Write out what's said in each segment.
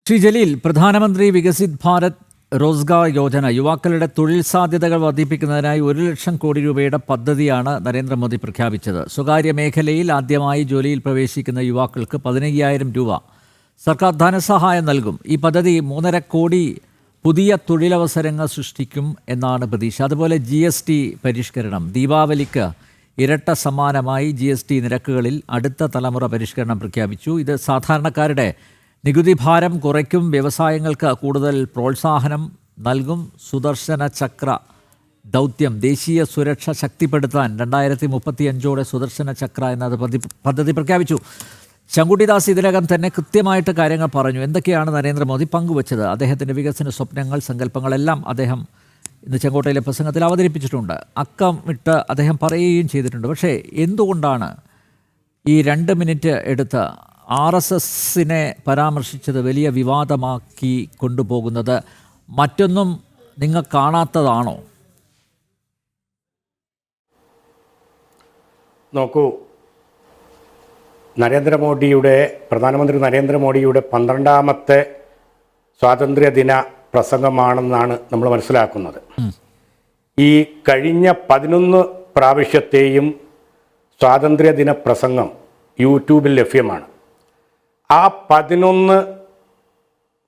ശ്രീ ജലീൽ, പ്രധാനമന്ത്രി വികസിത് ഭാരത് റോസ്ഗാർ യോജന യുവാക്കളുടെ തൊഴിൽ സാധ്യതകൾ വർദ്ധിപ്പിക്കുന്നതിനായി 1,00,000 കോടി രൂപയുടെ പദ്ധതിയാണ് നരേന്ദ്രമോദി പ്രഖ്യാപിച്ചത്. സ്വകാര്യ മേഖലയിൽ ആദ്യമായി ജോലിയിൽ പ്രവേശിക്കുന്ന യുവാക്കൾക്ക് 15,000 രൂപ സർക്കാർ ധനസഹായം നൽകും. ഈ പദ്ധതി 3.5 കോടി പുതിയ തൊഴിലവസരങ്ങൾ സൃഷ്ടിക്കും എന്നാണ് പ്രതീക്ഷ. അതുപോലെ GST പരിഷ്കരണം, ദീപാവലിക്ക് ഇരട്ട സമ്മാനമായി GST നിരക്കുകളിൽ അടുത്ത തലമുറ പരിഷ്കരണം പ്രഖ്യാപിച്ചു. ഇത് സാധാരണക്കാരുടെ നികുതി ഭാരം കുറയ്ക്കും, വ്യവസായങ്ങൾക്ക് കൂടുതൽ പ്രോത്സാഹനം നൽകും. സുദർശന ചക്ര ദൗത്യം, ദേശീയ സുരക്ഷ ശക്തിപ്പെടുത്താൻ 2035 സുദർശന ചക്ര എന്നത് പദ്ധതി പ്രഖ്യാപിച്ചു. ശങ്കുട്ടിദാസ് ഇതിനകം തന്നെ കൃത്യമായിട്ട് കാര്യങ്ങൾ പറഞ്ഞു. എന്തൊക്കെയാണ് നരേന്ദ്രമോദി പങ്കുവച്ചത്? അദ്ദേഹത്തിൻ്റെ വികസന സ്വപ്നങ്ങൾ, സങ്കല്പങ്ങളെല്ലാം അദ്ദേഹം ഇന്ന് ചെങ്കോട്ടയിലെ പ്രസംഗത്തിൽ അവതരിപ്പിച്ചിട്ടുണ്ട്. അക്കമിട്ട് അദ്ദേഹം പറയുകയും ചെയ്തിട്ടുണ്ട്. പക്ഷേ എന്തുകൊണ്ടാണ് ഈ 2 മിനിറ്റ് എടുത്ത് RSSനെ പരാമർശിച്ചത് വലിയ വിവാദമാക്കി കൊണ്ടുപോകുന്നത്? മറ്റൊന്നും നിങ്ങൾ കാണാത്തതാണോ? നോക്കൂ, പ്രധാനമന്ത്രി നരേന്ദ്രമോദിയുടെ 12ാമത്തെ സ്വാതന്ത്ര്യദിന പ്രസംഗമാണെന്നാണ് നമ്മൾ മനസ്സിലാക്കുന്നത്. ഈ കഴിഞ്ഞ 11 പ്രാവശ്യത്തെയും സ്വാതന്ത്ര്യദിന പ്രസംഗം യൂട്യൂബിൽ ലഭ്യമാണ്. ആ 11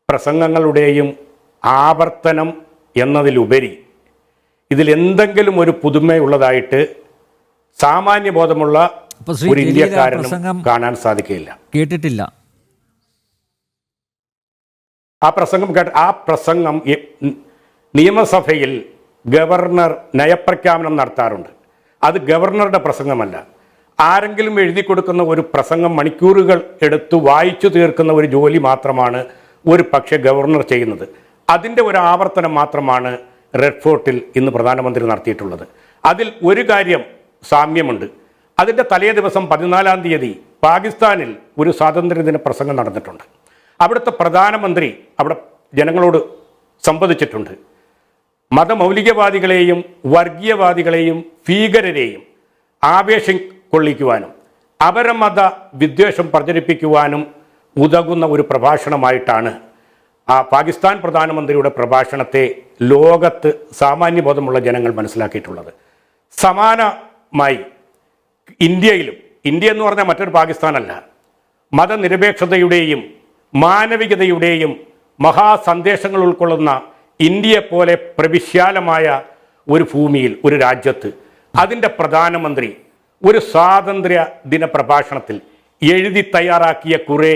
പ്രസംഗങ്ങളുടെയും ആവർത്തനം എന്നതിലുപരി ഇതിലെന്തെങ്കിലും ഒരു പുതുമയുള്ളതായിട്ട് സാമാന്യബോധമുള്ള ഒരു ഇന്ത്യക്കാരനും കാണാൻ സാധിക്കില്ല. കേട്ടിട്ടില്ല ആ പ്രസംഗം നിയമസഭയിൽ ഗവർണർ നയപ്രഖ്യാപനം നടത്താറുണ്ട്. അത് ഗവർണറുടെ പ്രസംഗമല്ല. ആരെങ്കിലും എഴുതി കൊടുക്കുന്ന ഒരു പ്രസംഗം മണിക്കൂറുകൾ എടുത്ത് വായിച്ചു തീർക്കുന്ന ഒരു ജോലി മാത്രമാണ് ഒരു പക്ഷേ ഗവർണർ ചെയ്യുന്നത്. അതിൻ്റെ ഒരു ആവർത്തനം മാത്രമാണ് റെഡ് ഫോർട്ടിൽ ഇന്ന് പ്രധാനമന്ത്രി നടത്തിയിട്ടുള്ളത്. അതിൽ ഒരു കാര്യം സാമ്യമുണ്ട്. അതിൻ്റെ തലേ ദിവസം 14-ാം തീയതി പാകിസ്ഥാനിൽ ഒരു സ്വാതന്ത്ര്യദിന പ്രസംഗം നടന്നിട്ടുണ്ട്. അവിടുത്തെ പ്രധാനമന്ത്രി അവിടെ ജനങ്ങളോട് സംവദിച്ചിട്ടുണ്ട്. മതമൗലികവാദികളെയും വർഗീയവാദികളെയും ഭീകരരെയും ആവേശം കൊള്ളിക്കുവാനും അപരമത വിദ്വേഷം പ്രചരിപ്പിക്കുവാനും ഉതകുന്ന ഒരു പ്രഭാഷണമായിട്ടാണ് ആ പാകിസ്ഥാൻ പ്രധാനമന്ത്രിയുടെ പ്രഭാഷണത്തെ ലോകത്ത് സാമാന്യബോധമുള്ള ജനങ്ങൾ മനസ്സിലാക്കിയിട്ടുള്ളത്. സമാനമായി ഇന്ത്യ എന്ന് പറഞ്ഞാൽ മറ്റൊരു പാകിസ്ഥാനല്ല. മതനിരപേക്ഷതയുടെയും മാനവികതയുടെയും മഹാസന്ദേശങ്ങൾ ഉൾക്കൊള്ളുന്ന ഇന്ത്യയെപ്പോലെ പ്രവിശാലമായ ഒരു ഭൂമിയിൽ, ഒരു രാജ്യത്ത് അതിൻ്റെ പ്രധാനമന്ത്രി ഒരു സ്വാതന്ത്ര്യ ദിന പ്രഭാഷണത്തിൽ എഴുതി തയ്യാറാക്കിയ കുറേ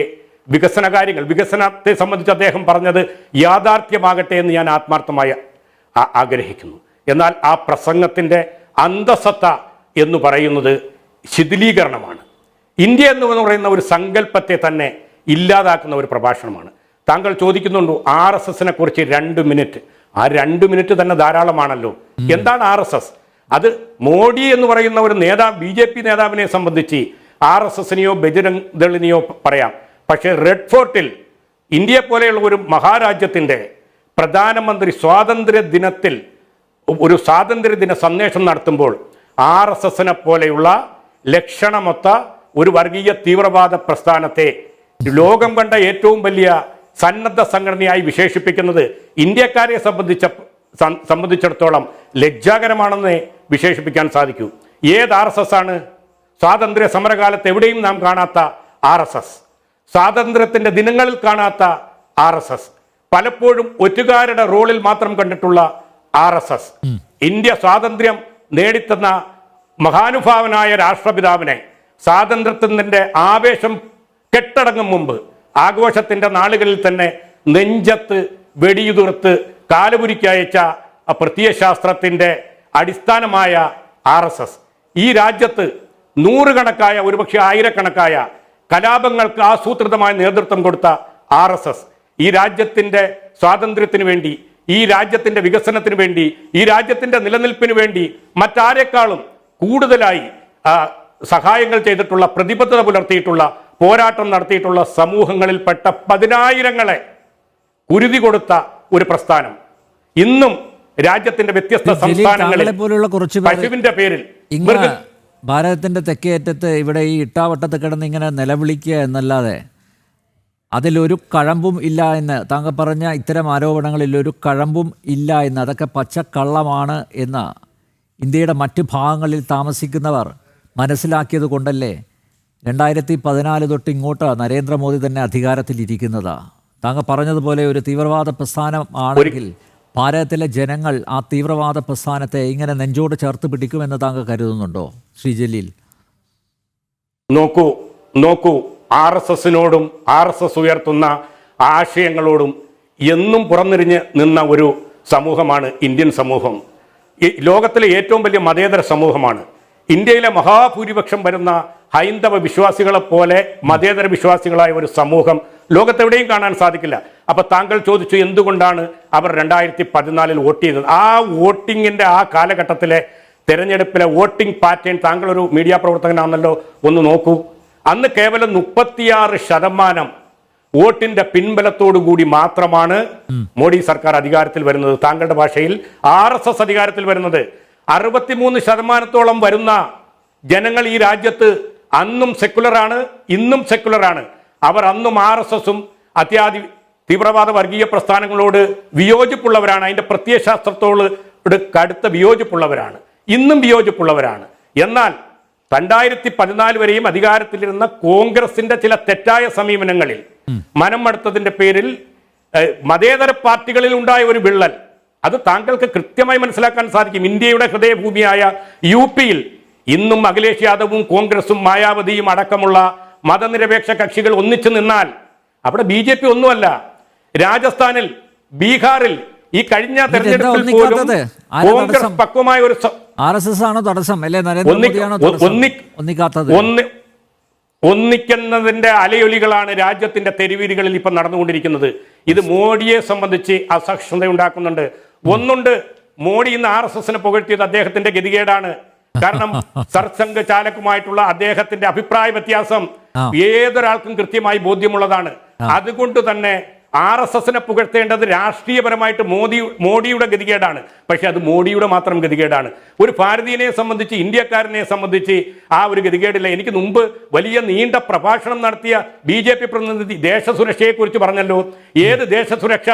വികസനത്തെ സംബന്ധിച്ച് അദ്ദേഹം പറഞ്ഞത് യാഥാർത്ഥ്യമാകട്ടെ എന്ന് ഞാൻ ആത്മാർത്ഥമായി ആഗ്രഹിക്കുന്നു. എന്നാൽ ആ പ്രസംഗത്തിൻ്റെ അന്തസത്ത എന്ന് പറയുന്നത് ശിഥിലീകരണമാണ്. ഇന്ത്യ എന്ന് പറയുന്ന ഒരു സങ്കല്പത്തെ തന്നെ ഇല്ലാതാക്കുന്ന ഒരു പ്രഭാഷണമാണ്. താങ്കൾ ചോദിക്കുന്നുണ്ടോ RSSനെ കുറിച്ച് 2 മിനിറ്റ്? ആ 2 മിനിറ്റ് തന്നെ ധാരാളമാണല്ലോ. എന്താണ് RSS? അത് മോഡി എന്ന് പറയുന്ന ഒരു BJP നേതാവിനെ സംബന്ധിച്ച് RSSനെയോ ബജരംഗ് ദളിനെയോ പറയാം. പക്ഷേ റെഡ് ഫോർട്ടിൽ ഇന്ത്യയെ പോലെയുള്ള ഒരു മഹാരാജ്യത്തിൻ്റെ പ്രധാനമന്ത്രി സ്വാതന്ത്ര്യ ദിനത്തിൽ ഒരു സ്വാതന്ത്ര്യദിന സന്ദേശം നടത്തുമ്പോൾ RSSനെ പോലെയുള്ള ലക്ഷണമൊത്ത ഒരു വർഗീയ തീവ്രവാദ പ്രസ്ഥാനത്തെ ലോകം കണ്ട ഏറ്റവും വലിയ സന്നദ്ധ സംഘടനയായി വിശേഷിപ്പിക്കുന്നത് ഇന്ത്യക്കാരെ സംബന്ധിച്ചിടത്തോളം ലജ്ജാകരമാണെന്ന് വിശേഷിപ്പിക്കാൻ സാധിക്കൂ. ഏത് RSS ആണ്? സ്വാതന്ത്ര്യ സമരകാലത്ത് എവിടെയും നാം കാണാത്ത RSS, സ്വാതന്ത്ര്യത്തിൻ്റെ ദിനങ്ങളിൽ കാണാത്ത RSS, പലപ്പോഴും ഒറ്റുകാരുടെ റോളിൽ മാത്രം കണ്ടിട്ടുള്ള RSS, ഇന്ത്യ സ്വാതന്ത്ര്യം നേടിത്തന്ന മഹാനുഭാവനായ രാഷ്ട്രപിതാവിനെ സ്വാതന്ത്ര്യത്തിൻ്റെ ആവേശം കെട്ടടങ്ങും മുമ്പ് ആഘോഷത്തിൻ്റെ നാളുകളിൽ തന്നെ നെഞ്ചത്ത് വെടിയുതിർത്ത് കാലുകുരിക്കയച്ച പ്രത്യയശാസ്ത്രത്തിൻ്റെ അടിസ്ഥാനമായ RSS ഈ രാജ്യത്ത് നൂറുകണക്കായ, ഒരുപക്ഷെ ആയിരക്കണക്കായ കലാപങ്ങൾക്ക് ആസൂത്രിതമായ നേതൃത്വം കൊടുത്ത RSS ഈ രാജ്യത്തിൻ്റെ സ്വാതന്ത്ര്യത്തിന് വേണ്ടി, ഈ രാജ്യത്തിൻ്റെ വികസനത്തിന് വേണ്ടി, ഈ രാജ്യത്തിൻ്റെ നിലനിൽപ്പിന് വേണ്ടി മറ്റാരെക്കാളും കൂടുതലായി സഹായങ്ങൾ ചെയ്തിട്ടുള്ള, പ്രതിബദ്ധത പുലർത്തിയിട്ടുള്ള, പോരാട്ടം നടത്തിയിട്ടുള്ള സമൂഹങ്ങളിൽപ്പെട്ട 10,000-ങ്ങളെ കുരുതി കൊടുത്ത ഒരു പ്രസ്ഥാനം ഇന്നും രാജ്യത്തിന്റെ വ്യത്യസ്ത സംസ്ഥാനങ്ങളിൽ പശുവിന്റെ പേരിൽ ഭാരതത്തിന്റെ തെക്കേയറ്റത്ത് ഇവിടെ ഈ ഇട്ടാവട്ടത്ത് കിടന്ന് ഇങ്ങനെ നിലവിളിക്കുക എന്നല്ലാതെ അതിലൊരു കഴമ്പും ഇല്ല എന്ന് താങ്കൾ പറഞ്ഞ ഇത്തരം ആരോപണങ്ങളിൽ ഒരു കഴമ്പും ഇല്ല എന്ന്, അതൊക്കെ പച്ചക്കള്ളമാണ് എന്ന് ഇന്ത്യയുടെ മറ്റ് ഭാഗങ്ങളിൽ താമസിക്കുന്നവർ മനസ്സിലാക്കിയത് കൊണ്ടല്ലേ 2014 തൊട്ട് ഇങ്ങോട്ട് നരേന്ദ്രമോദി തന്നെ അധികാരത്തിലിരിക്കുന്നത്. താങ്കൾ പറഞ്ഞതുപോലെ ഒരു തീവ്രവാദ പ്രസ്ഥാനം ആണെങ്കിൽ ഭാരതത്തിലെ ജനങ്ങൾ ആ തീവ്രവാദ പ്രസ്ഥാനത്തെ ഇങ്ങനെ നെഞ്ചോട് ചേർത്ത് പിടിക്കുമെന്ന് താങ്കൾ കരുതുന്നുണ്ടോ ശ്രീ ജലീൽ? നോക്കൂ RSSനോടും RSS ഉയർത്തുന്ന ആശയങ്ങളോടും എന്നും പുറംതിരിഞ്ഞ് നിന്ന ഒരു സമൂഹമാണ് ഇന്ത്യൻ സമൂഹം. ഈ ലോകത്തിലെ ഏറ്റവും വലിയ മതേതര സമൂഹമാണ്. ഇന്ത്യയിലെ മഹാഭൂരിപക്ഷം വരുന്ന ഹൈന്ദവ വിശ്വാസികളെ പോലെ മതേതര വിശ്വാസികളായ ഒരു സമൂഹം ലോകത്തെവിടെയും കാണാൻ സാധിക്കില്ല. അപ്പൊ താങ്കൾ ചോദിച്ചു എന്തുകൊണ്ടാണ് അവർ 2014 വോട്ട് ചെയ്തത്. ആ വോട്ടിങ്ങിന്റെ ആ കാലഘട്ടത്തിലെ തെരഞ്ഞെടുപ്പിലെ വോട്ടിംഗ് പാറ്റേൺ താങ്കൾ ഒരു മീഡിയ പ്രവർത്തകനാണല്ലോ, ഒന്ന് നോക്കൂ. അന്ന് കേവലം 36% വോട്ടിന്റെ പിൻബലത്തോടുകൂടി മാത്രമാണ് മോഡി സർക്കാർ അധികാരത്തിൽ വരുന്നത്. താങ്കളുടെ ഭാഷയിൽ RSS അധികാരത്തിൽ വരുന്നത്. 63% വരുന്ന ജനങ്ങൾ ഈ രാജ്യത്ത് അന്നും സെക്കുലറാണ്, ഇന്നും സെക്കുലറാണ്. അവർ അന്നും RSSഉം അത്യാധി തീവ്രവാദ വർഗീയ പ്രസ്ഥാനങ്ങളോട് വിയോജിപ്പുള്ളവരാണ്. അതിന്റെ പ്രത്യയശാസ്ത്രത്തോട് കടുത്ത വിയോജിപ്പുള്ളവരാണ്, ഇന്നും വിയോജിപ്പുള്ളവരാണ്. എന്നാൽ 2014 വരെയും അധികാരത്തിലിരുന്ന കോൺഗ്രസിന്റെ ചില തെറ്റായ സമീപനങ്ങളിൽ മനം മടുത്തതിന്റെ പേരിൽ മതേതര പാർട്ടികളിൽ ഉണ്ടായ ഒരു വിള്ളൽ അത് താങ്കൾക്ക് കൃത്യമായി മനസ്സിലാക്കാൻ സാധിക്കും. ഇന്ത്യയുടെ ഹൃദയഭൂമിയായ UPയിൽ ഇന്നും അഖിലേഷ് യാദവും കോൺഗ്രസും മായാവതിയും അടക്കമുള്ള മതനിരപേക്ഷ കക്ഷികൾ ഒന്നിച്ചു നിന്നാൽ അവിടെ BJP ഒന്നുമല്ല. രാജസ്ഥാനിൽ, ബീഹാറിൽ ഈ കഴിഞ്ഞ തെരഞ്ഞെടുപ്പിൽ പോലും കോൺഗ്രസ് പക്വമായ ഒരു RSS ആണോ തടസ്സം അല്ലെ നരേന്ദ്രമോദിയാണോ ഒന്നിക്കാത്തത്? ഒന്നിക്കുന്നതിന്റെ അലയൊലികളാണ് രാജ്യത്തിന്റെ തെരുവീതികളിൽ ഇപ്പം നടന്നുകൊണ്ടിരിക്കുന്നത്. ഇത് മോഡിയെ സംബന്ധിച്ച് അസഹിഷ്ണുത ഉണ്ടാക്കുന്നുണ്ട്. ഒന്നുണ്ട്, മോഡി ഇന്ന് RSSനെ പുകഴ്ത്തിയത് അദ്ദേഹത്തിന്റെ ഗതികേടാണ്. കാരണം സർസംഘ് ചാലകുമായിട്ടുള്ള അദ്ദേഹത്തിന്റെ അഭിപ്രായ വ്യത്യാസം ഏതൊരാൾക്കും കൃത്യമായി ബോധ്യമുള്ളതാണ്. അതുകൊണ്ട് തന്നെ RSSനെ പുകഴ്ത്തേണ്ടത് രാഷ്ട്രീയപരമായിട്ട് മോഡിയുടെ ഗതികേടാണ്. പക്ഷെ അത് മോഡിയുടെ മാത്രം ഗതികേടാണ്. ഒരു ഭാരതീയനെ സംബന്ധിച്ച്, ഇന്ത്യക്കാരനെ സംബന്ധിച്ച് ആ ഒരു ഗതികേടില്ല. എനിക്ക് മുമ്പ് വലിയ നീണ്ട പ്രഭാഷണം നടത്തിയ BJP പ്രതിനിധി ദേശസുരക്ഷയെക്കുറിച്ച് പറഞ്ഞല്ലോ. ഏത് ദേശസുരക്ഷ?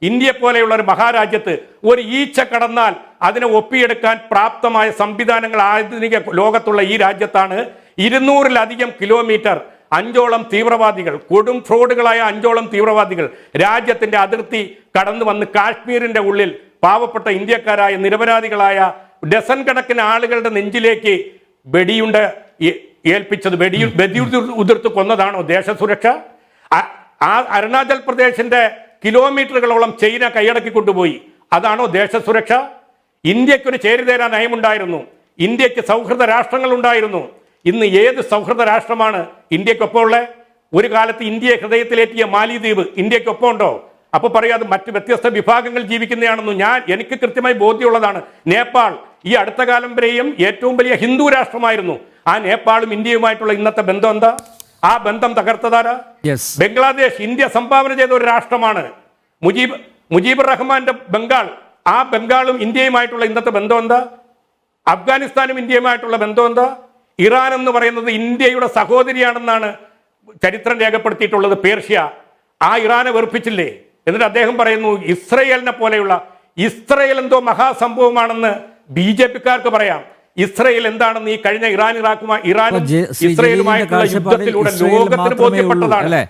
ഇന്ത്യ പോലെയുള്ള ഒരു മഹാരാജ്യത്ത് ഒരു ഈച്ച കടന്നാൽ അതിനെ ഒപ്പിയെടുക്കാൻ പ്രാപ്തമായ സംവിധാനങ്ങൾ ആധുനിക ലോകത്തുള്ള ഈ രാജ്യത്താണ് 200-ലധികം കിലോമീറ്റർ 5ഓളം തീവ്രവാദികൾ, കൊടും ഫ്രോഡുകളായ 5ഓളം തീവ്രവാദികൾ രാജ്യത്തിന്റെ അതിർത്തി കടന്നു വന്ന് കാശ്മീരിന്റെ ഉള്ളിൽ പാവപ്പെട്ട ഇന്ത്യക്കാരായ നിരപരാധികളായ ഡസൻ കണക്കിന് ആളുകളുടെ നെഞ്ചിലേക്ക് വെടിയുണ്ട ഏൽപ്പിച്ചത്, വെടിയുതിർത്ത് കൊന്നതാണോ ദേശസുരക്ഷ? ആ അരുണാചൽ പ്രദേശിന്റെ കിലോമീറ്ററുകളോളം ചൈന കൈയടക്കി കൊണ്ടുപോയി, അതാണോ ദേശസുരക്ഷ? ഇന്ത്യക്കൊരു ചേരിതേരാ നയമുണ്ടായിരുന്നു, ഇന്ത്യക്ക് സൗഹൃദ രാഷ്ട്രങ്ങൾ ഉണ്ടായിരുന്നു. ഇന്ന് ഏത് സൗഹൃദ രാഷ്ട്രമാണ് ഇന്ത്യക്കൊപ്പം ഉള്ളത്? ഒരു കാലത്ത് ഇന്ത്യയെ ഹൃദയത്തിലേറ്റിയ മാലിദ്വീപ് ഇന്ത്യക്കൊപ്പം ഉണ്ടോ? അപ്പൊ പറയാതെ മറ്റ് വ്യത്യസ്ത വിഭാഗങ്ങൾ ജീവിക്കുന്നതാണെന്നു എനിക്ക് കൃത്യമായി ബോധ്യമുള്ളതാണ്. നേപ്പാൾ ഈ അടുത്ത കാലം വരെയും ഏറ്റവും വലിയ ഹിന്ദു രാഷ്ട്രമായിരുന്നു. ആ നേപ്പാളും ഇന്ത്യയുമായിട്ടുള്ള ഇന്നത്തെ ബന്ധം എന്താ? ആ ബന്ധം തകർത്തതാരാ? ബംഗ്ലാദേശ് ഇന്ത്യ സംഭാവന ചെയ്ത ഒരു രാഷ്ട്രമാണ്. മുജീബുർ റഹ്മാന്റെ ബംഗാൾ, ആ ബംഗാളും ഇന്ത്യയുമായിട്ടുള്ള ഇന്നത്തെ ബന്ധം എന്താ? അഫ്ഗാനിസ്ഥാനും ഇന്ത്യയുമായിട്ടുള്ള ബന്ധം എന്താ? ഇറാൻ എന്ന് പറയുന്നത് ഇന്ത്യയുടെ സഹോദരിയാണെന്നാണ് ചരിത്രം രേഖപ്പെടുത്തിയിട്ടുള്ളത്. പേർഷ്യ ആ ഇറാനെ വെറുപ്പിച്ചില്ലേ? എന്നിട്ട് അദ്ദേഹം പറയുന്നു ഇസ്രയേലിനെ പോലെയുള്ള, ഇസ്രയേൽ എന്തോ മഹാസംഭവമാണെന്ന് BJPക്കാർക്ക് പറയാം. ഇസ്രയേൽ എന്താണെന്ന് ഈ കഴിഞ്ഞ ഇറാനും ഇസ്രയേലുമായിട്ടുള്ള യുദ്ധത്തിലൂടെ ലോകത്തിന് ബോധ്യപ്പെട്ടതാണ്.